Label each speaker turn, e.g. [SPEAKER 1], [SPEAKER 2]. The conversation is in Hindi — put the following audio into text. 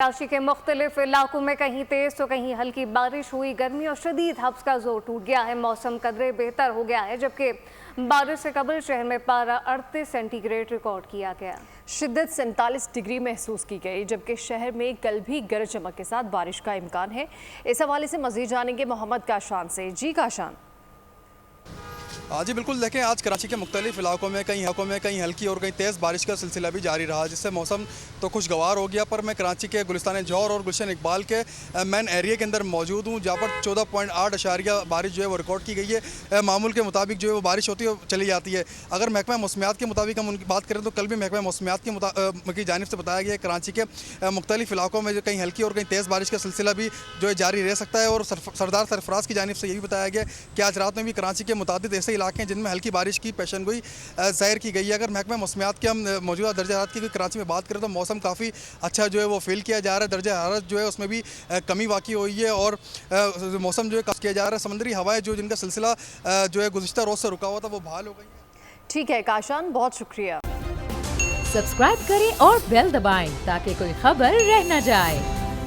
[SPEAKER 1] कराची के मुख्तलिफ इलाकों में कहीं तेज तो कहीं हल्की बारिश हुई। गर्मी और शदीद हब्स का जोर टूट गया है। मौसम कदरे बेहतर हो गया है, जबकि बारिश से कबल शहर में पारा 38 सेंटीग्रेड रिकॉर्ड किया गया।
[SPEAKER 2] शिद्दत 47 डिग्री महसूस की गई, जबकि शहर में कल भी गरज चमक के साथ बारिश का इम्कान है। इस हवाले से मजीद जानेंगे मोहम्मद काशान से। जी काशान।
[SPEAKER 3] जी बिल्कुल, देखें आज कराची के मुख्तलिफ इलाकों में कहीं हल्की और कहीं तेज़ बारिश का सिलसिला भी जारी रहा, जिससे मौसम तो खुशगवार हो गया। पर मैं कराची के गुलिस्तान जौहर और गुलशन इकबाल के मेन एरिया के अंदर मौजूद हूँ, जहाँ पर 14.8 बारिश जो है वो रिकॉर्ड की गई है। मामूल के मुताबिक जो है वो बारिश होती है चली जाती है। अगर महकमा मौसमियात के मुताबिक हम उनकी बात करें तो कल भी महकमा मौसमियात की जानिब से बताया गया है कराची के मुख्तलिफ इलाकों में जो कहीं हल्की और कहीं तेज़ बारिश का सिलसिला भी जो है जारी रह सकता है। और सरदार सरफराज की जानिब से यही बताया गया कि आज रात में भी कराची के मुताबिक ऐसे इलाके हैं जिनमें हल्की बारिश की पेशन गोई जाहिर की गई है। अगर महकमा मौसमियात के हम मौजूदा दर्जा हरारत की कराची में बात करें तो मौसम काफ़ी अच्छा जो है वो फील किया जा रहा है। दर्जा हरारत जो है उसमें भी कमी वाक़ई हुई है और मौसम जो है किया जा रहा है। समंदरी हवाएं जो जिनका सिलसिला जो है गुज़िश्ता रोज़ से रुका हुआ था वो बहाल हो गई है।
[SPEAKER 2] ठीक है काशान, बहुत शुक्रिया।
[SPEAKER 4] सब्सक्राइब करें और बेल दबाएं ताकि कोई खबर रह न जाए।